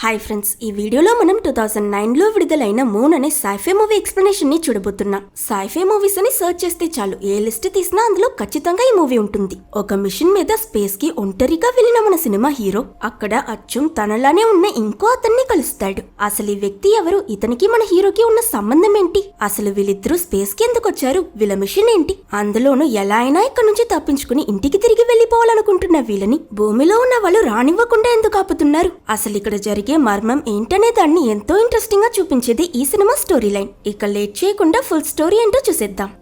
Hi friends, ఈ వీడియోలో మనం 2009లో విడుదలైన మూన్ అనే సైఫై మూవీ ఎక్స్ప్లెనేషన్ ని చూడబోతున్నాం. సైఫై మూవీస్ అని సర్చ్ చేస్తే చాలు, ఏ లిస్ట్ తీసినా అందులో ఖచ్చితంగా ఈ మూవీ ఉంటుంది. ఒక మిషన్ మీద స్పేస్ కి ఒంటరిగా వెళ్లిన మన సినిమా హీరో అక్కడ అచ్చం తనలానే ఉన్న ఇంకో అతన్ని కలుస్తాడు. అసలు ఈ వ్యక్తి ఎవరు? ఇతనికి మన హీరోకి ఉన్న సంబంధం ఏంటి? అసలు వీళ్ళిద్దరూ స్పేస్ కి ఎందుకు వచ్చారు? వీళ్ళ మిషన్ ఏంటి? అందులోనూ ఎలా అయినా ఇక్కడ నుంచి తప్పించుకుని ఇంటికి తిరిగి వెళ్లిపోవాలనుకుంటున్న వీళ్ళని భూమిలో ఉన్న వాళ్ళు రానివ్వకుండా ఎందుకు ఆపుతున్నారు? అసలు ఇక్కడ జరిగే మర్మం ఏంటనే దాన్ని ఎంతో ఇంట్రెస్టింగ్ గా చూపించేది ఈ సినిమా స్టోరీ లైన్. ఇక లేట్ చేయకుండా ఫుల్ స్టోరీ ఏంటో చూసేద్దాం.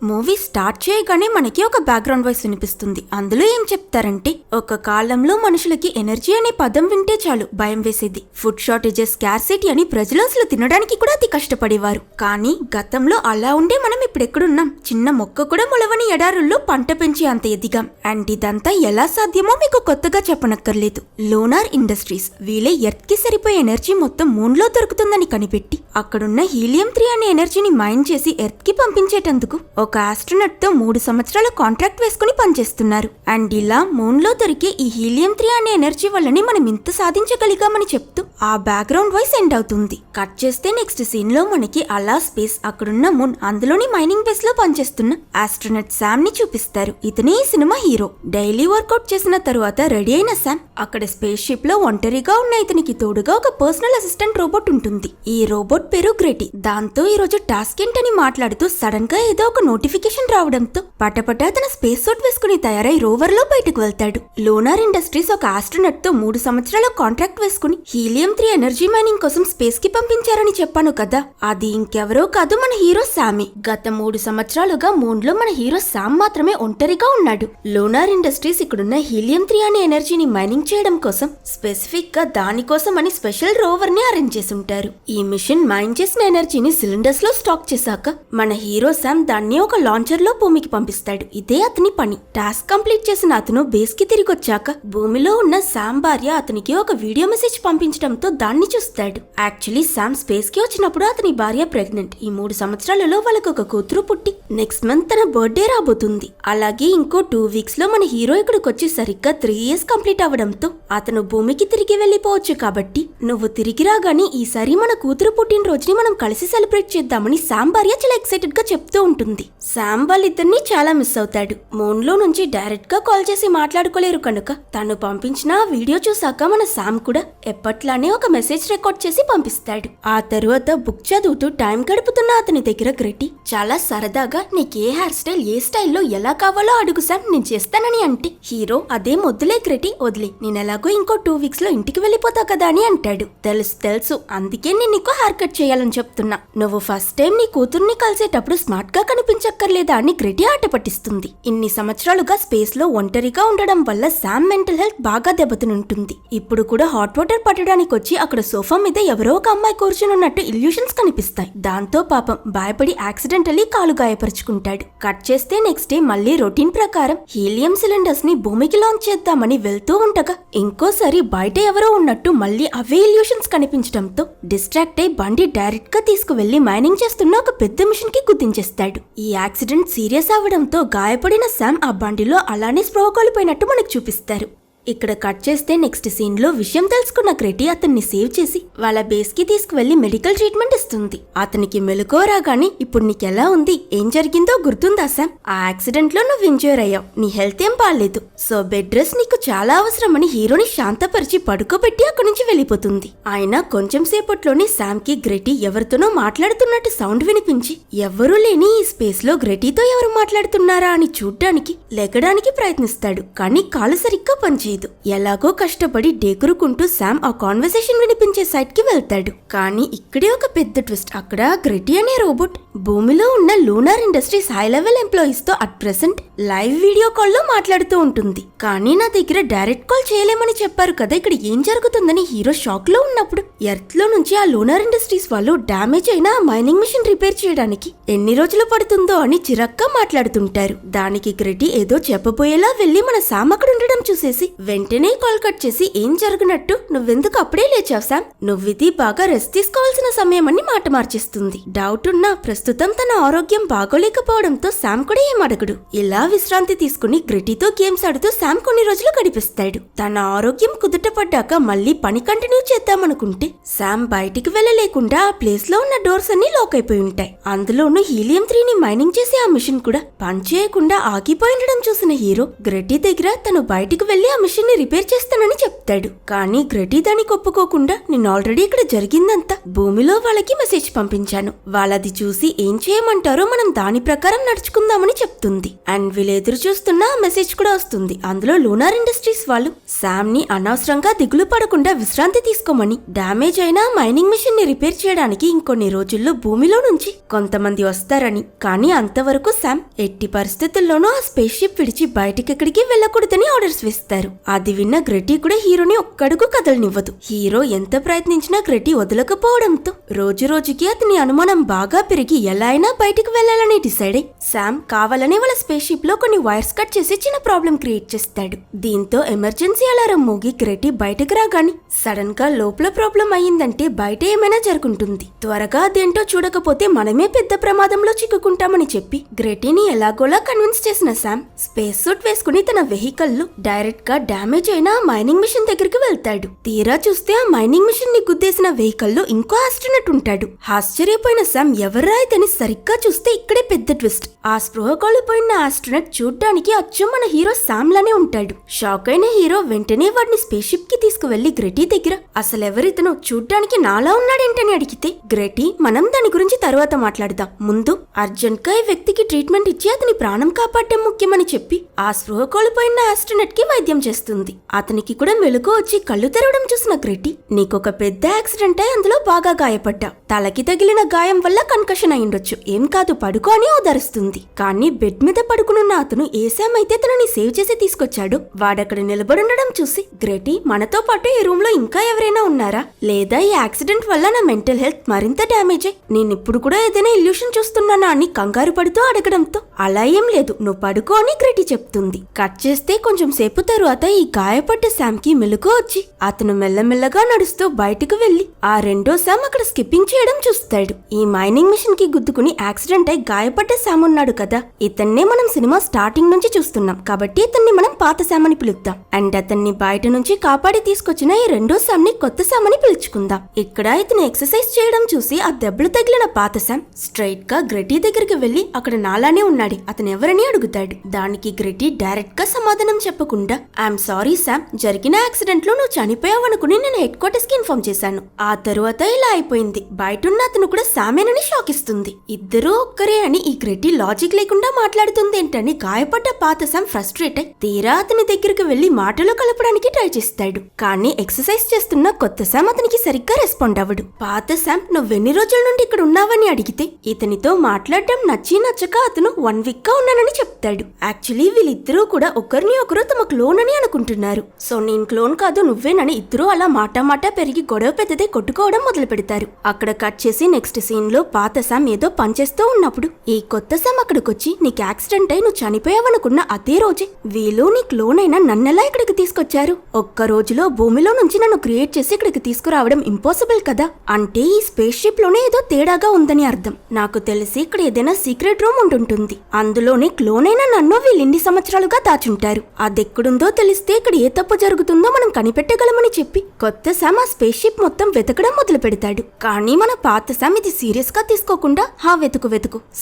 మూవీ స్టార్ట్ చేయగానే మనకి ఒక బ్యాక్గ్రౌండ్ వాయిస్ వినిపిస్తుంది. అందులో ఏం చెప్తారంటే, ఒక కాలంలో మనుషులకి ఎనర్జీ అనే పదం వింటే చాలు భయం వేసేది. ఫుడ్ షార్టేజెస్, స్కార్సిటీ అని ప్రజలు అసలు తినడానికి కూడా అతి కష్టపడేవారు. కానీ గతంలో అలా ఉండే మనం ఇప్పుడు ఎక్కడున్నాం? చిన్న మొక్క కూడా మొలవని ఎడారుల్లో పంట పెంచి అంత ఎదిగాం. అండ్ ఇదంతా ఎలా సాధ్యమో మీకు కొత్తగా చెప్పనక్కర్లేదు. లోనార్ ఇండస్ట్రీస్ వీలే ఎర్త్ కి సరిపోయే ఎనర్జీ మొత్తం మూన్ లో దొరుకుతుందని కనిపెట్టి అక్కడున్న హీలియం 3 అనే ఎనర్జీని మైన్ చేసి ఎర్త్ కి పంపించేటందుకు ఒక ఆస్ట్రోనట్ తో 3 సంవత్సరాల కాంట్రాక్ట్ వేసుకుని పనిచేస్తున్నారు. అండ్ ఇలా మూన్ లో దొరికే ఈ హీలియం 3 అనే ఎనర్జీ వల్లనే మనం ఇంత సాధించగలిగామని చెప్తూ ఆ బ్యాక్గ్రౌండ్ వాయిస్ ఎండ్ అవుతుంది. కట్ చేస్తే నెక్స్ట్ సీన్ లో మనకి అలా స్పేస్, అక్కడున్న మూన్, అందులోని మైనింగ్ బేస్ లో పనిచేస్తున్న ఆస్ట్రోనట్ శామ్ ని చూపిస్తారు. ఇతనే ఈ సినిమా హీరో. డైలీ వర్కౌట్ చేసిన తరువాత రెడీ అయిన శామ్ అక్కడ స్పేస్ షిప్ లో ఒంటరిగా ఉన్న ఇతనికి తోడుగా ఒక పర్సనల్ అసిస్టెంట్ రోబోట్ ఉంటుంది. ఈ రోబోట్ పేరు గ్రెటీ. దాంతో ఈ రోజు టాస్క్ ఏంటని మాట్లాడుతూ సడన్ గా ఏదో ఒక నోటిఫికేషన్ రావడంతో పటపట తన స్పేస్ సూట్ వేసుకుని తయారై రోవర్ లో బయటకు వెళ్తాడు. లోనార్ ఇండస్ట్రీస్ ఒక ఆస్ట్రోనట్ తో 3 సంవత్సరాల కాంట్రాక్ట్ వేసుకుని హీలియం 3 ఎనర్జీ మైనింగ్ కోసం స్పేస్ కి పంపించారని చెప్పాను కదా, అది ఇంకెవరో కాదు, మన హీరో శామే. గత 3 సంవత్సరాలుగా మూన్ లో మన హీరో శామ్ మాత్రమే ఒంటరిగా ఉన్నాడు. లోనార్ ఇండస్ట్రీస్ ఇక్కడున్న హీలియం 3 అనే ఎనర్జీని మైనింగ్ చేయడం కోసం స్పెసిఫిక్ గా దానికోసం అని స్పెషల్ రోవర్ ని అరేంజ్ చేసి ఉంటారు. ఈ మిషన్ మైన్ చేసిన ఎనర్జీని సిలిండర్స్ లో స్టాక్ చేశాక మన హీరో శామ్ దాన్ని ఒక లాంచర్ లో భూమికి పంపిస్తాడు. ఇదే అతని పని. టాస్క్ కంప్లీట్ చేసిన అతను బేస్ కి తిరిగి వచ్చాక భూమిలో ఉన్న శామ్ భార్య అతనికి ఒక వీడియో మెసేజ్ పంపించడంతో దాన్ని చూస్తాడు. యాక్చువల్లీ శామ్ స్పేస్ కి వచ్చినప్పుడు అతని భార్య ప్రెగ్నెంట్. ఈ 3 సంవత్సరాలలో వాళ్ళకు ఒక కూతురు పుట్టి నెక్స్ట్ మంత్ తన బర్త్డే రాబోతుంది. అలాగే ఇంకో 2 వీక్స్ లో మన హీరో ఇక్కడికి వచ్చి సరిగ్గా 3 ఇయర్స్ కంప్లీట్ అవ్వడంతో అతను భూమికి తిరిగి వెళ్లిపోవచ్చు. కాబట్టి నువ్వు తిరిగి రాగానే ఈసారి మన కూతురు పుట్టినరోజుని మనం కలిసి సెలబ్రేట్ చేద్దామని శామ్ భార్య చాలా ఎక్సైటెడ్ గా చెప్తూ ఉంటుంది. శామ్ వాళ్ళిద్దరిని చాలా మిస్ అవుతాడు. మూన్ లో నుంచి డైరెక్ట్ గా కాల్ చేసి మాట్లాడుకోలేరు కనుక తను పంపించిన వీడియో చూసాక మన శామ్ కూడా ఎప్పట్లానే ఒక మెసేజ్ రికార్డ్ చేసి పంపిస్తాడు. ఆ తరువాత బుక్ చదువుతూ టైం గడుపుతున్న అతని దగ్గర గ్రెటీ చాలా సరదాగా, నీకే హెయిర్ స్టైల్ ఏ స్టైల్లో ఎలా కావాలో అడుగు శామ్, నేను చేస్తానని అంటే హీరో అదే మొద్దులే గ్రెటీ, వదిలే, నేను ఎలాగో ఇంకో 2 వీక్స్ లో ఇంటికి వెళ్ళిపోతా కదా అని అంటాడు. తెలుసు, అందుకే నేను నీకు హెయిర్ కట్ చేయాలని చెప్తున్నా. నువ్వు ఫస్ట్ టైం నీ కూతుర్ని కలిసేటప్పుడు స్మార్ట్ గా కనిపించక్కర్లేదా అని గ్రెటీ ఆట పట్టిస్తుంది. ఇన్ని సంవత్సరాలుగా స్పేస్ లో ఒంటరిగా ఉండడం వల్ల శామ్ మెంటల్ హెల్త్ బాగా దెబ్బతినుంటుంది. ఇప్పుడు కూడా హాట్ వాటర్ పట్టడానికి వచ్చి అక్కడ సోఫా మీద ఎవరో ఒక అమ్మాయి కూర్చున్నట్టు ఇల్యూషన్స్ కనిపిస్తాయి. దాంతో పాపం భయపడి యాక్సిడెంటలీ కాలు గాయపరుచుకుంటాడు. కట్ చేస్తే నెక్స్ట్ డే మళ్ళీ రొటీన్ ప్రకారం హీలియం సిలిండర్స్ ని భూమికి లాంచ్ చేద్దామని వెళ్తూ ఉండగా ఇంకోసారి బయట ఎవరో ఉన్నట్టు మళ్ళీ అవే ఇల్యూషన్స్ కనిపించడంతో డిస్ట్రాక్ట్ అయి బండి డైరెక్ట్ గా తీసుకువెళ్లి మైనింగ్ చేస్తున్న ఒక పెద్ద మిషన్ కి గుర్తించేస్తాడు. ఈ యాక్సిడెంట్ సీరియస్ అవ్వడంతో గాయపడిన శామ్ ఆ బండిలో అలానే స్పృహ కోల్పోయినట్టు మనకు చూపిస్తారు. ఇక్కడ కట్ చేస్తే నెక్స్ట్ సీన్ లో విషయం తెలుసుకున్న గ్రెటీ అతన్ని సేవ్ చేసి వాళ్ళ బేస్ కి తీసుకువెళ్లి మెడికల్ ట్రీట్మెంట్ ఇస్తుంది. అతనికి మెలకువ రాగానే, ఇప్పుడు నీకెలా ఉంది, ఏం జరిగిందో గుర్తుందా శామ్? ఆ యాక్సిడెంట్ లో నువ్వు ఇంజూర్ అయ్యావు, నీ హెల్త్ ఏం బాగాలేదు, సో బెడ్ రెస్ట్ నీకు చాలా అవసరమని హీరోని శాంతపరిచి పడుకోబెట్టి అక్కడి నుంచి వెళ్ళిపోతుంది. ఆయన కొంచెం సేపట్లోనే శామ్ కి గ్రెటీ ఎవరితోనో మాట్లాడుతున్నట్టు సౌండ్ వినిపించి ఎవరూ లేని ఈ స్పేస్ లో గ్రెటీతో ఎవరు మాట్లాడుతున్నారా అని చూడ్డానికి లెగడానికి ప్రయత్నిస్తాడు. కానీ కాలు సరిగ్గా పనిచేయదు. ఎలాగో కష్టపడి డేకురుకుంటూ శామ్ ఆ కాన్వర్సేషన్ వినిపించే సైట్ కి వెళ్తాడు. కానీ ఇక్కడే ఒక పెద్ద ట్విస్ట్. అక్కడ గ్రెటీ అనే రోబోట్ భూమిలో ఉన్న lunar industries high level employees తో at present live video call లో మాట్లాడుతూ ఉంటుంది. కానీ నా దగ్గర డైరెక్ట్ కాల్ చేయలేమని చెప్పారు కదా, ఇక్కడ ఏం జరుగుతుందని హీరో షాక్ లో ఉన్నప్పుడు ఎర్త్ లో నుంచి ఆ లూనార్ ఇండస్ట్రీస్ వాళ్ళు డ్యామేజ్ అయిన మైనింగ్ మిషన్ రిపేర్ చేయడానికి ఎన్ని రోజులు పడుతుందో అని చిరక్గా మాట్లాడుతుంటారు. దానికి గ్రెటీ ఏదో చెప్పబోయేలా వెళ్లి మన సామ్ అక్కడ ఉండడం చూసేసి వెంటనే కాల్ కట్ చేసి ఏం జరగనట్టు నువ్వెందుకు అప్పుడే లేచావు సామ్, నువ్విది బాగా రెస్ట్ తీసుకోవాల్సిన సమయం అని మాట మార్చేస్తుంది. డౌట్ ఉన్నా ప్రస్తుతం తన ఆరోగ్యం బాగోలేకపోవడంతో సామ్ కూడా ఏం అడగడు. ఇలా విశ్రాంతి తీసుకుని గ్రెటీతో గేమ్స్ ఆడుతూ సామ్ కొన్ని రోజులు గడిపిస్తాడు. తన ఆరోగ్యం కుదుట పడ్డాక మళ్ళీ పని కంటిన్యూ చేద్దామనుకుంటే సామ్ బయటికి వెళ్ళలేకుండా ఆ ప్లేస్ లో ఉన్న డోర్స్ అన్ని లాక్ అయిపోయి ఉంటాయి. అందులోనూ హీలియం 3ని మైనింగ్ చేసే ఆ మిషన్ కూడా పని చేయకుండా ఆగిపోయి ఉండడం చూసిన హీరో గ్రెటీ దగ్గర తను బయటికి వెళ్లి ఆ మిషన్ ని రిపేర్ చేస్తానని చెప్తాడు. కానీ గ్రెటీ దానికి ఒప్పుకోకుండా నేను ఆల్రెడీ ఇక్కడ జరిగిందంతా భూమిలో వాళ్ళకి మెసేజ్ పంపించాను, వాళ్ళది చూసి ఏం చేయమంటారో మనం దాని ప్రకారం నడుచుకుందామని చెప్తుంది. అండ్ వీళ్ళు ఎదురు చూస్తున్న ఆ మెసేజ్ కూడా వస్తుంది. అందులో లూనార్ ఇండస్ట్రీస్ వాళ్ళు సామ్ ని అనవసరంగా దిగులు పడకుండా విశ్రాంతి తీసుకోమని, డ్యామేజ్ అయిన మైనింగ్ మిషన్ ని రిపేర్ చేయడానికి ఇంకొన్ని రోజుల్లో భూమిలో నుంచి కొంతమంది వస్తారని, కానీ అంతవరకు సామ్ ఎట్టి పరిస్థితుల్లోనూ ఆ స్పేస్ షిప్ విడిచి బయటికెక్కడికి వెళ్ళకూడదని ఆర్డర్స్ వేస్తారు. అది విన్న గ్రెటీ కూడా హీరోని ఒక్కడుగు కదలనివ్వదు. హీరో ఎంత ప్రయత్నించినా గ్రెటీ వదలకపోవడంతో రోజు రోజుకి అతని అనుమానం బాగా పెరిగి ఎలా అయినా బయటికి వెళ్లాలని డిసైడ్ అయి సామ్ కావాలనే వాళ్ళ స్పేస్ షిప్ లో కొన్ని వైర్స్ కట్ చేసి చిన్న ప్రాబ్లం క్రియేట్ చేస్తాడు. దీంతో ఎమర్జెన్సీ అలారం మోగి గ్రెటీ బయటకు రాగాని సడన్ గా లోపల ప్రాబ్లం అయ్యిందంటే బయట ఏమైనా జరుగుతుంది, త్వరగా అదేంటో చూడకపోతే మనమే పెద్ద ప్రమాదంలో చిక్కుకుంటామని చెప్పి గ్రెటీని ఎలాగోలా కన్విన్స్ చేసిన సామ్ స్పేస్ సూట్ వేసుకుని తన వెహికల్ లో డైరెక్ట్ గా డ్యామేజ్ అయిన మైనింగ్ మిషన్ దగ్గరికి వెళ్తాడు. తీరా చూస్తే ఆ మైనింగ్ మిషన్ ని గుద్దేసిన వెహికల్ లో ఇంకో ఆస్ట్రోనట్ ఉంటాడు. ఆశ్చర్యపోయిన సామ్ ఎవర్రా ఇతని సరిగ్గా చూస్తే ఇక్కడే పెద్ద ట్విస్ట్. ఆ స్పృహ కోల్పోయిన ఆస్ట్రోనట్ చూడ్డానికి అచ్చం మన హీరో సామ్ లానే ఉంటాడు. షాక్ అయిన హీరో వెంటనే వాడిని స్పేస్ షిప్ కి తీసుకువెళ్లి గ్రెటీ దగ్గర అసలెవరితను చూడ్డానికి నాలా ఉన్నాడేంటని అడిగితే గ్రెటీ మనం దాని గురించి తర్వాత మాట్లాడదాం, ముందు అర్జెంట్ గా ఈ వ్యక్తికి ట్రీట్మెంట్ ఇచ్చి అతని ప్రాణం కాపాడటం ముఖ్యమని చెప్పి ఆ స్పృహ కోల్పోయిన ఆస్ట్రోనట్ కి వైద్యం చేస్తుంది. అతనికి కూడా మెలకు వచ్చి కళ్ళు తెరవడం చూసిన గ్రెటీ నీకొక పెద్ద యాక్సిడెంట్ అయి అందులో బాగా గాయపడ్డా, తలకి తగిలిన గాయం వల్ల కన్కషన్ అయ్యుండొచ్చు, ఏం కాదు పడుకో అని ఓదారుస్తుంది. కానీ బెడ్ మీద పడుకునున్న అతను ఏ సామ్ అయితే తనని సేవ్ చేసి తీసుకొచ్చాడో వాడక్కడ నిలబడుండడం చూసి గ్రెటీ మనతో పాటు ఈ రూమ్ లో ఇంకా ఎవరైనా ఉన్నారా, లేదా ఈ యాక్సిడెంట్ వల్ల నా మెంటల్ హెల్త్ మరింత డ్యామేజ్ అయ్యి నేనిప్పుడు కూడా ఏదైనా ఇల్యూషన్ చూస్తున్నానా అని కంగారు పడుతూ అడగడంతో అలా ఏం లేదు నువ్వు పడుకో అని గ్రెటీ చెప్తుంది. కట్ చేస్తే కొంచెం సేపు తరువాత ఈ గాయపడ్డ సామ్ కి మెలకు వచ్చి అతను మెల్లమెల్లగా నడుస్తూ బయటకు వెళ్లి ఆ రెండో సామ్ అక్కడ స్కిప్పింగ్ చేయడం చూస్తాడు. ఈ మైనింగ్ మిషన్ కి గుద్దుకుని యాక్సిడెంట్ అయి గాయపడ్డ సామ్ ఉన్నాడు కదా, ఇతన్నే మనం సినిమా స్టార్టింగ్ నుంచి చూస్తున్నాం కాబట్టి ఇతన్ని మనం పాత సామ్ అని పిలుద్దాం. అండ్ అతన్ని బయట నుంచి కాపాడి తీసుకొచ్చిన ఈ రెండో సామ్ ని కొత్త సామ్ అని పిలుచుకుందాం. ఇక్కడ ఇతను ఎక్సర్సైజ్ చేయడం చూసి ఆ దెబ్బలు తగిలిన పాత సామ్ స్ట్రైట్ గా గ్రెటీ దగ్గరికి వెళ్లి అక్కడ నాలానే ఉన్నాడు అతను ఎవరని అడుగుతాడు. దానికి గ్రెటీ డైరెక్ట్ గా సమాధానం చెప్పకుండా ఐఎమ్ సారీ సామ్, జరిగిన యాక్సిడెంట్ లో నువ్వు చనిపోయావనుకుని నేను హెడ్ క్వార్టర్స్ కి ఇన్ఫార్మ్ చేశాను, ఆ తరువాత ఇలా అయిపోయింది, బయటున్న అతను కూడా సామేనని షాక్ ఇస్తుంది. ఇద్దరూ ఒక్కరే అని ఈ గ్రెటీ లాజిక్ లేకుండా మాట్లాడుతుంది ఏంటని గాయపడ్డ పాత సామ్ ఫ్రస్ట్రేట్ అయి తీరా అతని దగ్గరికి వెళ్లి మాటలు కలపడానికి ట్రై చేస్తాడు. కానీ ఎక్సర్సైజ్ చేస్తున్న కొత్త సామ్ అతనికి సరిగ్గా రెస్పాండ్ అవ్వడు. పాత సామ్ నువ్వెన్ని రోజుల నుండి ఇక్కడ ఉన్నావని అడిగితే ఇతనితో మాట్లాడడం నచ్చక అతను 1 వీక్ గా ఉన్నానని చెప్తాడు. యాక్చువల్లీ వీళ్ళిద్దరూ కూడా ఒకరిని ఒకరు తమ క్లోన్ అని అనుకుంటున్నారు. సో నేను క్లోన్ కాదు నువ్వేనని ఇద్దరూ అలా మాటా పెరిగి గొడవ పెద్దదే కొట్టుకోవడం మొదలు పెడతారు. అక్కడ కట్ చేసి నెక్స్ట్ సీన్ లో పాత సామ్ ఏదో పనిచేస్తూ ఉన్నప్పుడు ఈ కొత్త సామ్ అక్కడికొచ్చి నీకు యాక్సిడెంట్ అయి నువ్వు చనిపోయావనుకున్న అదే రోజే వీళ్ళు నీ క్లోన్ అయిన నన్నెలా ఇక్కడికి తీసుకొచ్చారు, ఒక్క రోజులో భూమిలో నుంచి నన్ను క్రియేట్ చేసి ఇక్కడికి తీసుకురావడం ఇంపాసిబుల్ కదా, అంటే ఈ స్పేస్ షిప్ లోనే ఏదో తేడాగా ఉందని అర్థం. నాకు తెలిసి ఇక్కడ ఏదైనా సీక్రెట్ రూమ్ ఉంటుంటుంది, అందులోనే క్లోన్ అయిన నన్ను వీళ్ళిన్ని సంవత్సరాలుగా దాచుంటారు, అదెక్కడుందో తెలిస్తే ఇక్కడ ఏ తప్పు జరుగుతుందో మనం కనిపెట్టగలమని చెప్పి కొత్త సామ్ ఆ స్పేస్ షిప్ మొత్తం వెతకడం మొదలు పెడతాడు. కానీ మన పాత సామ్ ఇది సీరియస్ గా తీసుకోకుండా హా వెతుకు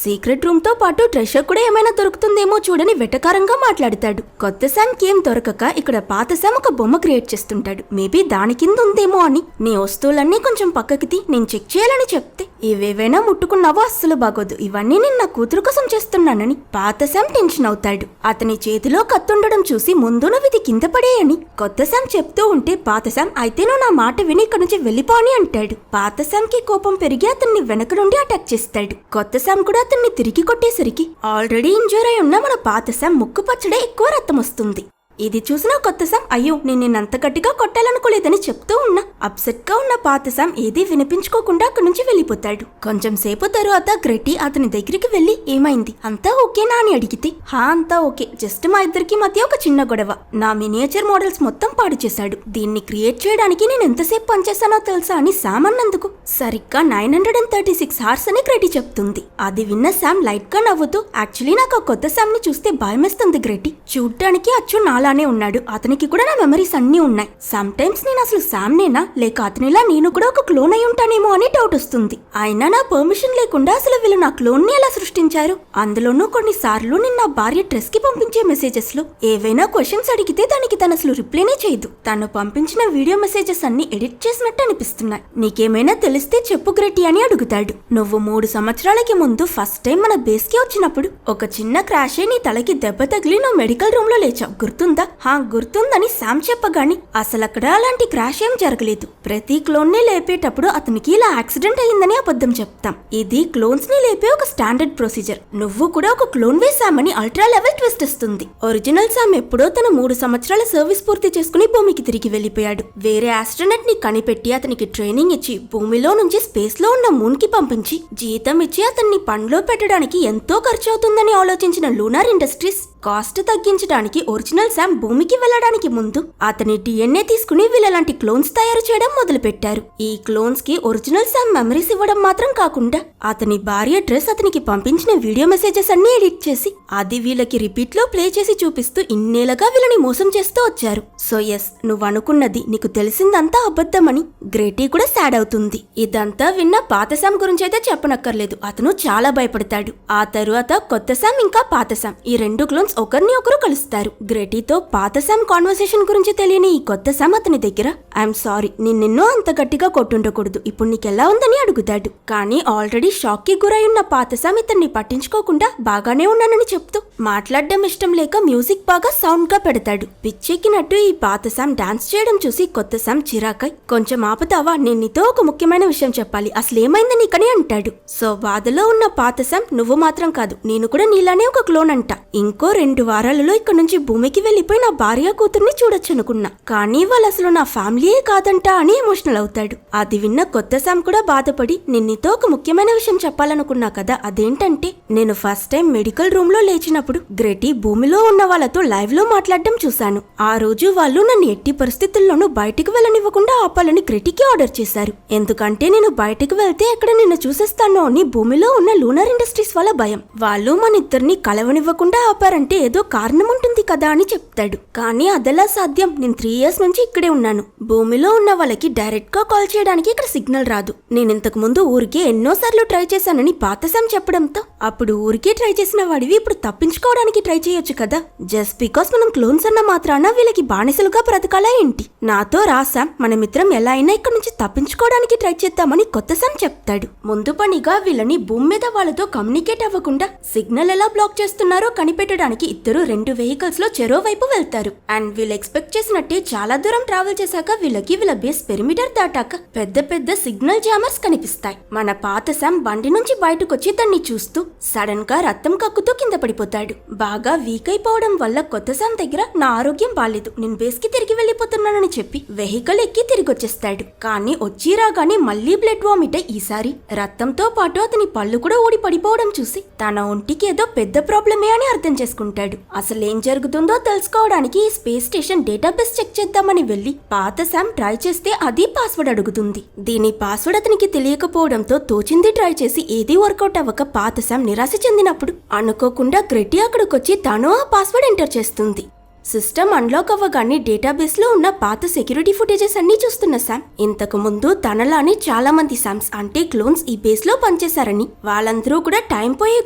సీక్రెట్ రూమ్ తో పాటు ట్రెషర్ కూడా ఏమైనా దొరుకుతుందేమో చూడని వెటకారంగా మాట్లాడతాడు. కొత్త సామ్ కేం దొరకక ఇక్కడ పాత సామ్ ఒక బొమ్మ క్రియేట్ చేస్తుంటాడు, మేబీ దాని కింద ఉందేమో అని. నీ వస్తువులన్నీ కొంచెం పక్కకి నేను చెక్ చేయాలని చెప్తే ఇవేవైనా ముట్టుకున్నావో అస్సలు బాగోదు, ఇవన్నీ నేను నా కూతురు కోసం చేస్తున్నానని పాత సామ్ టెన్షన్ అవుతాడు. అతని చేతిలో కత్తుండడం చూసి ముందు నువ్వు ఇది కింద పడేయని కొత్త సామ్ చెప్తూ ఉంటే పాత సామ్ అయితే నువ్వు నా మాట విని ఇక్కడ నుంచి వెళ్ళిపో అని అంటాడు. పాత సామ్ కి కోపం పెరిగి అతన్ని వెనక నుండి అటాక్ చేస్తాడు. కొత్త సామ్ కూడా అతన్ని తిరిగి కొట్టేసరికి ఆల్రెడీ ఇంజూర్ అయి ఉన్న మన పాత సామ్ ముక్కు పచ్చడే ఎక్కువ రక్తం వస్తుంది. ఇది చూసిన కొత్త శామ్ అయ్యో నేను నిన్నంత గట్టిగా కొట్టాలనుకోలేదని చెప్తూ ఉన్నా. అప్సెట్ గా ఉన్న పాత శామ్ ఏదీ వినిపించుకోకుండా అక్కడి నుంచి వెళ్ళిపోతాడు. కొంచెం సేపు తరువాత గ్రెటీ అతని దగ్గరికి వెళ్లి ఏమైంది, అంతా ఓకేనా అని అడిగితే హా అంతా ఓకే, జస్ట్ మా ఇద్దరికి మధ్య ఒక చిన్న గొడవ. నా మినియేచర్ మోడల్స్ మొత్తం పాడు చేశాడు. దీన్ని క్రియేట్ చేయడానికి నేను ఎంతసేపు పనిచేశానో తెలుసా అని శామ్ అన్నందుకు సరిగ్గా 936 hours అని గ్రెటీ చెప్తుంది. అది విన్న శామ్ లైట్ గా నవ్వుతూ యాక్చువల్లీ నాకు కొత్త శామ్ ని చూస్తే భయమేస్తుంది గ్రెటీ. చూడ్డానికి అచ్చు నాలానే ఉన్నాడు, అతనికి కూడా నా మెమరీస్ అన్నీ ఉన్నాయి. సమ్ టైమ్స్ నేను అసలు శామ్ నేనా లేక అతనిలా నేను కూడా ఒక క్లోన్ అయి ఉంటానేమో అని డౌట్ వస్తుంది. అయినా నా పర్మిషన్ లేకుండా అసలు వీళ్ళు నా క్లోన్ ని ఎలా సృష్టించారు? అందులోనూ కొన్నిసార్లు నేను నా భార్య డ్రెస్ కి పంపించే మెసేజెస్ లో ఏవైనా క్వశ్చన్స్ అడిగితే దానికి తను అసలు రిప్లైనే చేయదు. తను పంపించిన వీడియో మెసేజెస్ అన్ని ఎడిట్ చేసినట్టు అనిపిస్తున్నాయి. నీకేమైనా తెలిస్తే చెప్పు గ్రెటీ అని అడుగుతాడు. నువ్వు 3 సంవత్సరాలకి ముందు ఫస్ట్ టైం మన బేస్ కి వచ్చినప్పుడు ఒక చిన్న క్రాష్ నీ తలకి దెబ్బ తగిలి నువ్వు మెడికల్ రూమ్ లో లేచావు, గుర్తుందా? హా గుర్తుందని శామ్ చెప్పగాని అసలు అక్కడ అలాంటి క్రాష్ ఏం జరగలేదు. ప్రతి క్లోన్ ని లేపేటప్పుడు అతనికి ఇలా యాక్సిడెంట్ అయ్యిందని అబద్ధం చెప్తాం. ఇది క్లోన్స్ ని లేపే ఒక స్టాండర్డ్ ప్రొసీజర్. నువ్వు కూడా ఒక క్లోన్ వేసామని అల్ట్రా లెవెల్ ట్విస్ట్ ఇస్తుంది. ఒరిజినల్ శామ్ ఎప్పుడో తన 3 సంవత్సరాల సర్వీస్ పూర్తి చేసుకుని భూమికి తిరిగి వెళ్లిపోయాడు. వేరే ఆస్ట్రోనట్ ని కనిపెట్టి అతనికి ట్రైనింగ్ ఇచ్చి భూమిలో నుంచి స్పేస్ లో ఉన్న మూన్ కి పంపించి జీతం ఇచ్చి అతన్ని పనిలో పెట్టడానికి ఎంతో ఖర్చు అవుతుందని ఆలోచించిన లూనార్ ఇండస్ట్రీస్ కాస్ట్ తగ్గించడానికి ఒరిజినల్ శామ్ భూమికి వెళ్లడానికి ముందు అతని డిఎన్ఏ తీసుకుని వీళ్ళలాంటి క్లోన్స్ తయారు చేయడం మొదలు పెట్టారు. ఈ క్లోన్స్ కి ఒరిజినల్ శామ్ మెమరీస్ ఇవ్వడం మాత్రం కాకుండా అతని భార్య డ్రెస్ అతనికి పంపించిన వీడియో మెసేజెస్ అన్ని ఎడిట్ చేసి అది వీళ్ళకి రిపీట్ లో ప్లే చేసి చూపిస్తూ ఇన్నేళ్ళగా వీళ్ళని మోసం చేస్తూ వచ్చారు. సో ఎస్, నువ్వు అనుకున్నది నీకు తెలిసిందంతా అబద్ధమని గ్రేటీ కూడా సాడ్ అవుతుంది. ఇదంతా విన్న పాత శామ్ గురించి అయితే చెప్పనక్కర్లేదు, అతను చాలా భయపడతాడు. ఆ తరువాత కొత్త శామ్ ఇంకా పాత శామ్ ఈ 2 క్లోన్స్ ఒకరిని ఒకరు కలుస్తారు. గ్రెటీతో పాత శామ్ కాన్వర్సేషన్ గురించి తెలియని ఈ కొత్త శామ్ అతని దగ్గర ఐఎమ్ సారీ, నిన్ను అంత గట్టిగా కొట్టుండకూడదు, ఇప్పుడు నీకెలా ఉందని అడుగుతాడు. కానీ ఆల్రెడీ షాక్ కి గురై ఉన్న పాత శామ్ ఇతన్ని పట్టించుకోకుండా బాగానే ఉన్నానని చెప్తూ మాట్లాడడం ఇష్టం లేక మ్యూజిక్ బాగా సౌండ్ గా పెడతాడు. పిచ్చెక్కినట్టు ఈ పాత శామ్ డాన్స్ చేయడం చూసి కొత్త శామ్ చిరాకై కొంచెం ఆపుతావా, నేను నీతో ఒక ముఖ్యమైన విషయం చెప్పాలి, అసలు ఏమైంది నీకని అంటాడు. సో బాధలో ఉన్న పాత శామ్ నువ్వు మాత్రం కాదు, నేను కూడా నీలానే ఒక క్లోన్ అంట. ఇంకో 2 వారాలలో ఇక్కడ నుంచి భూమికి వెళ్లిపోయి నా భార్య కూతుర్ని చూడొచ్చు అనుకున్నా, కానీ వాళ్ళు అసలు నా ఫ్యామిలీయే కాదంట అని ఎమోషనల్ అవుతాడు. అది విన్న కొత్త శామ్ కూడా బాధపడి నిన్నతో ఒక ముఖ్యమైన విషయం చెప్పాలనుకున్నా కదా, అదేంటంటే నేను ఫస్ట్ టైం మెడికల్ రూమ్ లో లేచినప్పుడు గ్రెటీ భూమిలో ఉన్న వాళ్ళతో లైవ్ లో మాట్లాడడం చూశాను. ఆ రోజు వాళ్ళు నన్ను ఎట్టి పరిస్థితుల్లోనూ బయటికి వెళ్ళనివ్వకుండా ఆపాలని గ్రెటీకి ఆర్డర్ చేశారు. ఎందుకంటే నేను బయటికి వెళ్తే ఎక్కడ నిన్ను చూసేస్తానో అని భూమిలో ఉన్న లూనార్ ఇండస్ట్రీస్ వాళ్ళ భయం. వాళ్ళు మన ఇద్దరిని కలవనివ్వకుండా ఆపారంటే ఏదో కారణం ఉంటుంది కదా అని చెప్తాడు. కానీ అదెలా సాధ్యం, నేను 3 years నుంచి ఇక్కడే ఉన్నాను. భూమిలో ఉన్న వాళ్ళకి డైరెక్ట్ గా కాల్ చేయడానికి ఇక్కడ సిగ్నల్ రాదు. నేను ఇంతకు ముందు ఊరికే ఎన్నోసార్లు ట్రై చేశానని పాత శామ్ చెప్పడంతో అప్పుడు ఊరికే ట్రై చేసిన వాడివి ఇప్పుడు తప్పించుకోవడానికి ట్రై చేయొచ్చు కదా, జస్ట్ బికాస్ మనం క్లోన్స్ అన్న మాత్రాన వీళ్ళకి బానిసలుగా బ్రతకాలా ఏంటి? నాతో రా శామ్, మనమిద్దరం ఎలా అయినా ఇక్కడ నుంచి తప్పించుకోవడానికి ట్రై చేద్దామని కొత్త శామ్ చెప్తాడు. ముందు పనిగా వీళ్ళని భూమి మీద వాళ్ళతో కమ్యూనికేట్ అవ్వకుండా సిగ్నల్ ఎలా బ్లాక్ చేస్తున్నారో కనిపెట్టడానికి ఇద్దరు 2 వెహికల్స్ లో చెరో వైపు వెళ్తారు. అండ్ వీళ్ళు ఎక్స్పెక్ట్ చేసినట్టే చాలా దూరం ట్రావెల్ చేశాక వీళ్ళకి వీళ్ళ బేస్ పెరిమీటర్ దాటాక పెద్ద పెద్ద సిగ్నల్ జామర్స్ కనిపిస్తాయి. మన పాత శామ్ బండి నుంచి బయటకొచ్చి దాన్ని చూస్తూ సడన్ గా రక్తం కక్కుతూ కింద పడిపోతాడు. బాగా వీక్ అయిపోవడం వల్ల కొత్త శామ్ దగ్గర నా ఆరోగ్యం బాలేదు, నేను బేస్ కి తిరిగి వెళ్లిపోతున్నానని చెప్పి వెహికల్ ఎక్కి తిరిగి వచ్చేస్తాడు. కానీ వచ్చి రాగానే మళ్లీ బ్లడ్ వామిట్ అయి ఈసారి రక్తంతో పాటు అతని పళ్ళు కూడా ఊడి పడిపోవడం చూసి తన ఒంటికి ఏదో పెద్ద ప్రాబ్లమే అని అర్థం చేసుకుంటాడు. అసలేం జరుగుతుందో తెలుసుకోవడానికి ఈ స్పేస్ స్టేషన్ డేటాబేస్ చెక్ చేద్దామని వెళ్లి పాత శామ్ ట్రై చేస్తే అది పాస్వర్డ్ అడుగుతుంది. దీని పాస్వర్డ్ అతనికి తెలియకపోవడంతో తోచింది ట్రై చేసి ఏదీ వర్కౌట్ అవ్వక పాత శామ్ నిరాశ చెందినప్పుడు అనుకోకుండా గ్రెటీ అక్కడికొచ్చి తను ఆ పాస్వర్డ్ ఎంటర్ చేస్తుంది. సిస్టమ్ అన్లాక్ అవ్వగానే డేటాబేస్ లో ఉన్న పాత సెక్యూరిటీ ఫుటేజెస్ అన్ని చూస్తున్న శామ్ ఇంతకు ముందు తనలానే చాలా మంది శామ్స్ అంటే క్లోన్స్ ఈ బేస్ లో పనిచేశారని, వాళ్ళందరూ కూడా టైం పోయే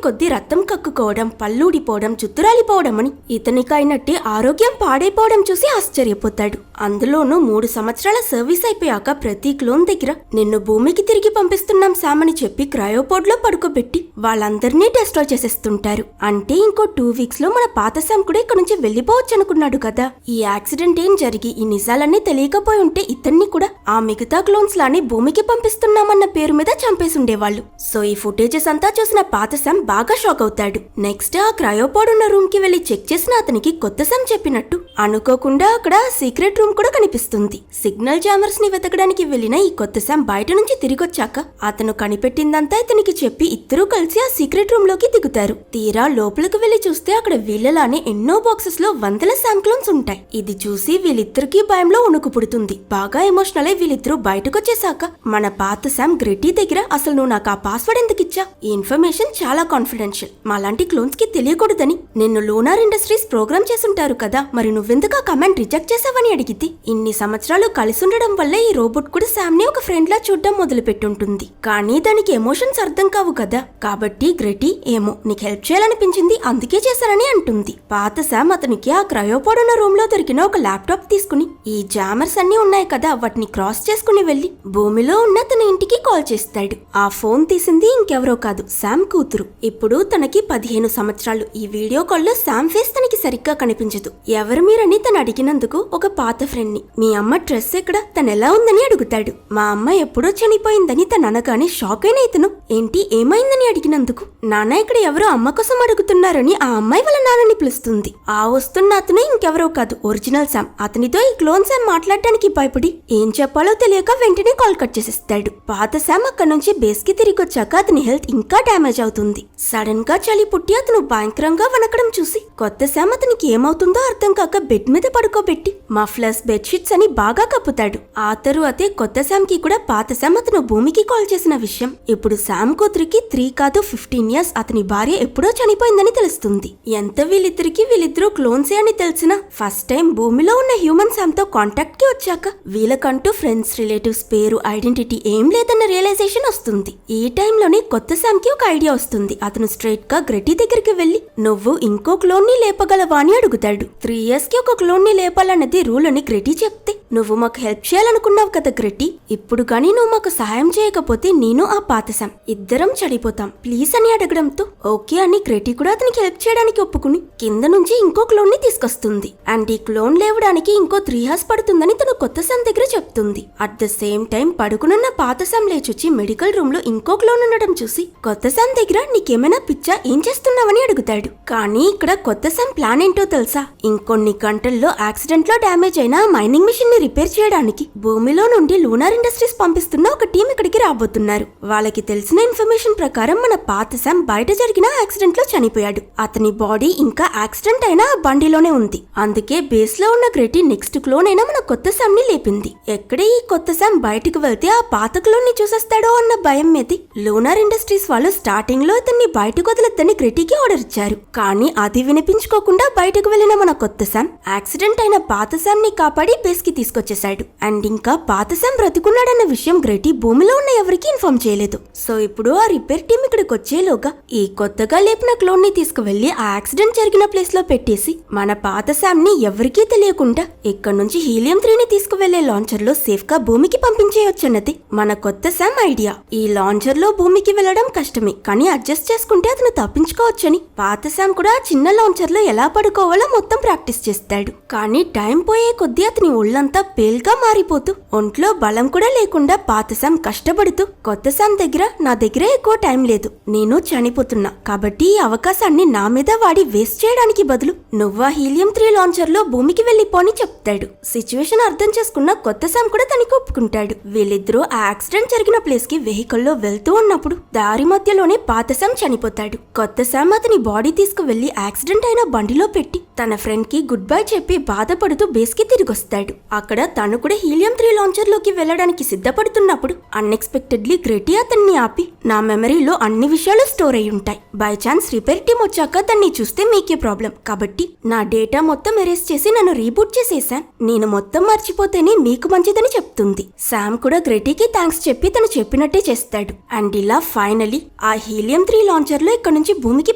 కొద్దీ రక్తం కక్కుకోవడం, పళ్ళు ఊడిపోవడం, చుత్తురాలిపోవడం అని ఇతనికైనట్టే ఆరోగ్యం పాడైపోవడం చూసి ఆశ్చర్యపోతాడు. అందులోనూ 3 సంవత్సరాల సర్వీస్ అయిపోయాక ప్రతి క్లోన్ దగ్గర నిన్ను భూమికి తిరిగి పంపిస్తున్నాం శామ్ అని చెప్పి క్రయోపోడ్ లో పడుకోబెట్టి వాళ్ళందరినీ డెస్ట్రాయ్ చేసేస్తుంటారు. అంటే ఇంకో 2 weeks లో మన పాత శామ్ కూడా ఇక్కడ నుంచి వెళ్లిపోవచ్చు అనుకున్నాడు కదా. ఈ యాక్సిడెంట్ ఏం జరిగి ఈ నిజాలన్నీ తెలియకపోయి ఉంటే ఇతన్ని కూడా ఆ మిగతా క్లోన్స్ లానే భూమికి పంపిస్తున్నామన్న పేరు మీద చంపేసుండేవాళ్ళు. సో ఈ ఫుటేజెస్ అంతా చూసిన పాత శామ్ బాగా షాక్ అవుతాడు. నెక్స్ట్ ఆ క్రయోపాడ్ ఉన్న రూమ్ కి వెళ్లి చెక్ చేసిన అతనికి కొత్త శామ్ చెప్పినట్టు అనుకోకుండా అక్కడ సీక్రెట్ రూమ్ కూడా కనిపిస్తుంది. సిగ్నల్ జామర్స్ ని వెతకడానికి వెళ్లిన ఈ కొత్త శామ్ బయట నుంచి తిరిగొచ్చాక అతను కనిపెట్టిందంతా ఇతనికి చెప్పి ఇద్దరూ కలిసి ఆ సీక్రెట్ రూమ్ లోకి దిగుతారు. తీరా లోపలికి వెళ్లి చూస్తే అక్కడ వీళ్ళలానే ఎన్నో బాక్సెస్ లో వందల శామ్ క్లోన్స్ ఉంటాయి. ఇది చూసి వీళ్ళిద్దరికీ భయంలో వణుకు పుడుతుంది. బాగా ఎమోషనల్ అయి వీళ్ళిద్దరూ బయటకొచ్చేసాక మన పాత శామ్ గ్రెటీ దగ్గర అసలు నువ్వు నాకు ఆ పాస్వర్డ్ ఎందుకు ఇచ్చా, ఈ ఇన్ఫర్మేషన్ చాలా కాన్ఫిడెన్షియల్, మాలాంటి క్లోన్స్ కి తెలియకూడదని నిన్ను లూనార్ ఇండస్ట్రీస్ ప్రోగ్రామ్ చేసుంటారు కదా, మరి నువ్వెందుకు ఆ కమాండ్ రిజెక్ట్ చేసావని అడిగితే ఇన్ని సంవత్సరాలు కలిసి ఉండడం వల్ల ఈ రోబోట్ కూడా శామ్ ని ఒక ఫ్రెండ్ లా చూడడం మొదలు పెట్టుంటుంది. కానీ దానికి ఎమోషన్స్ అర్థం కావు కదా, కాబట్టి గ్రెటీ ఏమో నీకు హెల్ప్ చేయాలనిపించింది అందుకే చేశానని అంటుంది. పాత శామ్ అతనికి ఆ క్రయోపాడ్ ఉన్న రూమ్ లో దొరికిన ఒక ల్యాప్టాప్ తీసుకుని ఈ జామర్స్ అన్ని ఉన్నాయి కదా వాటిని క్రాస్ చేసుకుని వెళ్లి భూమిలో ఉన్న తన ఇంటికి కాల్ చేస్తాడు. ఆ ఫోన్ తీసింది ఇంకెవరో కాదు, శామ్ కూతురు. ఇప్పుడు తనకి 15 సంవత్సరాలు. ఈ వీడియో కాల్ లో శామ్ ఫేస్ తనకి సరిగ్గా కనిపించదు. ఎవరు మీరని తను అడిగినందుకు ఒక పాత ఫ్రెండ్ ని మీ అమ్మ డ్రెస్ ఎక్కడ, తను ఎలా ఉందని అడుగుతాడు. మా అమ్మ ఎప్పుడో చనిపోయిందని తను అనగానే షాక్ అయిన ఇతను ఏంటి ఏమైందని అడిగినందుకు నాన్న ఇక్కడ ఎవరో అమ్మ కోసం అడుగుతున్నారని ఆ అమ్మాయి వాళ్ళ నాన్నని పిలుస్తుంది. ఆ వస్తున్న అతను ఇంకెవరో కాదు, ఒరిజినల్ శామ్. అతనితో ఈ క్లోన్ శామ్ మాట్లాడడానికి భయపడి ఏం చెప్పాలో తెలియక వెంటనే కాల్ కట్ చేసేస్తాడు. పాత శామ్ అక్కడ నుంచి బేస్ కి తిరిగి వచ్చాక అతని హెల్త్ ఇంకా డ్యామేజ్ అవుతుంది. సడన్ గా చలి పుట్టి అతను భయంకరంగా వణకడం చూసి కొత్త శామ్ అతనికి ఏమవుతుందో అర్థం కాక బెడ్ మీద పడుకోబెట్టి మఫ్లర్స్ బెడ్షీట్స్ అని బాగా కప్పుతాడు. ఆ తరువాతే కొత్త శామ్ కి కూడా పాత శామ్ అతను భూమికి కాల్ చేసిన విషయం ఇప్పుడు శామ్ కూతురికి 3 కాదు 15 ఇయర్స్ అతని భార్య ఎప్పుడో చనిపోయిందని తెలుస్తుంది. ఎంత వీళ్ళిద్దరూ క్లోన్సే అని తెలిసినా ఫస్ట్ టైం భూమిలో ఉన్న హ్యూమన్ శామ్ తో కాంటాక్ట్ కి వచ్చాక వీళ్ళకంటూ ఫ్రెండ్స్ రిలేటివ్స్ పేరు ఐడెంటిటీ ఏం లేదన్న రియలైజేషన్ వస్తుంది. ఈ టైంలోనే కొత్త శామ్ కి ఒక ఐడియా వస్తుంది. అతను స్ట్రైట్ గా గ్రెటీ దగ్గరికి వెళ్లి నువ్వు ఇంకో క్లోన్ ని లేపగలవా అని అడుగుతాడు. 3 ఇయర్స్ కి ఒక క్లోన్ ని లేపాలన్నది రూల్ అని గ్రెటీ చెప్తే నువ్వు మాకు హెల్ప్ చేయాలనుకున్నావు కదా గ్రెటీ, ఇప్పుడు గానీ నువ్వు మాకు సహాయం చేయకపోతే నేను ఆ పాత శామ్ ఇద్దరం చనిపోతాం ప్లీజ్ అని అడగడంతో ఓకే అని గ్రెటీ కూడా అతనికి హెల్ప్ చేయడానికి ఒప్పుకుని కింద నుంచి ఇంకో క్లోన్ ని తీసుకొస్తుంది. అండ్ ఈ క్లోన్ లేవడానికి ఇంకో 3 ఇయర్స్ పడుతుందని తను కొత్త శామ్ దగ్గర చెప్తుంది. అట్ ద సేమ్ టైం పడుకునున్న పాత శామ్ లేచొచ్చి మెడికల్ రూమ్ లో ఇంకో క్లోన్ ఉండడం చూసి కొత్త శామ్ దగ్గర నీకేమైనా పిచ్చా ఏం చేస్తున్నావని అడుగుతాడు. కానీ ఇక్కడ కొత్త శామ్ ప్లాన్ ఏంటో తెలుసా, ఇంకొన్ని గంటల్లో యాక్సిడెంట్ లో డ్యామేజ్ అయిన మైనింగ్ మిషన్ ని రిపేర్ చేయడానికి భూమిలో నుండి లూనార్ ఇండస్ట్రీస్ పంపిస్తున్న ఒక టీం ఇక్కడికి రాబోతున్నారు. వాళ్ళకి తెలిసిన ఇన్ఫర్మేషన్ ప్రకారం మన పాత శామ్ బయట జరిగిన యాక్సిడెంట్ లో చనిపోయాడు. అతని బాడీ ఇంకా యాక్సిడెంట్ అయిన బండిలోనే ఉంది. అందుకే బేస్ లో ఉన్న గ్రెటీ నెక్స్ట్ క్లోన్ అయినా మన కొత్త శామ్ ని లేపింది. ఎక్కడే ఈ కొత్త శామ్ బయటకు వెళ్తే ఆ పాత క్లోన్ ని చూసేస్తాడో అన్న భయం మీద లూనార్ ఇండస్ట్రీస్ వాళ్ళు స్టార్టింగ్ లో ఇతన్ని బయటకు వదలొద్దని గ్రెటీకి ఆర్డర్ ఇచ్చారు. కానీ అది వినిపించుకోకుండా బయటకు వెళ్లిన మన కొత్త శామ్ యాక్సిడెంట్ అయిన పాత శామ్ ని కాపాడి బేస్ కి తీసుకొచ్చేశాడు. అండ్ ఇంకా పాత శామ్ బ్రతికున్నాడన్న విషయం గ్రెటీ భూమిలో ఉన్న ఎవరికి ఇన్ఫార్మ్ చేయలేదు. సో ఇప్పుడు ఆ రిపేర్ టీం ఇక్కడికి వచ్చేలోగా ఈ కొత్తగా లేపిన క్లోన్ ని తీసుకువెళ్లి ఆ యాక్సిడెంట్ జరిగిన ప్లేస్ లో పెట్టేసి మన పాత శామ్ ని ఎవరికీ తెలియకుండా ఇక్కడ నుంచి హీలియం 3 ని తీసుకువెళ్లే లాంచర్ లో సేఫ్ గా భూమికి పంపించేయొచ్చన్నది మన కొత్త శామ్ ఐడియా. ఈ లాంచర్ లో భూమికి వెళ్లడం కష్టమే, కానీ అడ్జస్ట్ చేసుకుంటే అతను తప్పించుకోవచ్చని పాత శామ్ కూడా చిన్న లాంచర్ లో ఎలా పడుకోవాలో మొత్తం ప్రాక్టీస్ చేస్తాడు. కానీ టైం పోయే కొద్దీ అతని ఒళ్ళంతా పేల్గా మారిపోతూ ఒంట్లో బలం కూడా లేకుండా పాత శామ్ కష్టపడుతూ కొత్త శామ్ దగ్గర నా దగ్గర ఎక్కువ టైం లేదు, నేను చనిపోతున్నా, కాబట్టి ఈ అవకాశాన్ని నా మీద వాడి వేస్ట్ చేయడానికి బదులు నువ్వా హీలియం 3 లాంచర్ లో భూమికి వెళ్లిపోని చెప్తాడు. సిచ్యువేషన్ అర్థం చేసుకున్న కొత్త శామ్ కూడా తనకి ఒప్పుకుంటాడు. వీళ్ళిద్దరూ ఆ యాక్సిడెంట్ జరిగిన ప్లేస్ కి వెహికల్ లో వెళ్తూ ఉన్నప్పుడు దారి మధ్యలోనే పాత శామ్ చనిపోతాడు. కొత్త శామ్ అతని బాడీ తీసుకువెళ్లి యాక్సిడెంట్ అయిన బండిలో పెట్టి తన ఫ్రెండ్ కి గుడ్ బై చెప్పి బాధపడుతూ బేస్ కి తిరిగొస్తాడు. అక్కడ తను కూడా హీలియం 3 లాంచర్ లోకి వెళ్లడానికి సిద్ధపడుతున్నప్పుడు అన్ఎక్స్పెక్టెడ్లీ గ్రెటీ అతన్ని ఆపి నా మెమరీలో అన్ని విషయాలు స్టోర్ అయి ఉంటాయి, బై ఛాన్స్ రిపేర్ టీం వచ్చాక దాన్ని చూస్తే మీకే ప్రాబ్లం, కాబట్టి నా డేటా మొత్తం ఎరేస్ చేసి నన్ను రీబూట్ చేసేసాను, నేను మొత్తం మర్చిపోతేనే మీకు మంచిదని చెప్తుంది. శామ్ కూడా గ్రెటీకి థ్యాంక్స్ చెప్పి తను చెప్పినట్టే చేస్తాడు. అండ్ ఇలా ఫైనలీ ఆ హీలియం 3 లాంచర్ లో ఇక్కడ నుంచి భూమికి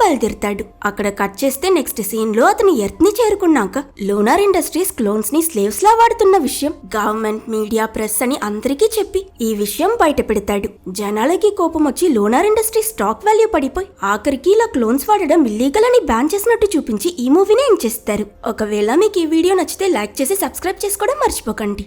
బయలుదేరుతాడు. అక్కడ కట్ చేస్తే నెక్స్ట్ సీన్ లో అతను ఎర్త్ ని చేరుకున్నాక లూనార్ ఇండస్ట్రీస్ క్లోన్స్ ని స్లేవ్స్ లా వాడుతున్న విషయం గవర్నమెంట్, మీడియా, ప్రెస్ అని అందరికీ చెప్పి ఈ విషయం బయట పెడతాడు. జనాలకి కోపం వచ్చి లూనార్ ఇండస్ట్రీస్ స్టాక్ వాల్యూ పడిపోయి ఆఖరికి ఇలా క్లోన్స్ వాడడం ఇల్లీగల్ అని బ్యాన్ చేసినట్టు చూపించి ఈ మూవీని ఎండ్ చేస్తారు. ఒకవేళ మీకు ఈ వీడియో నచ్చితే లైక్ చేసి సబ్స్క్రైబ్ చేసుకోవడం మర్చిపోకండి.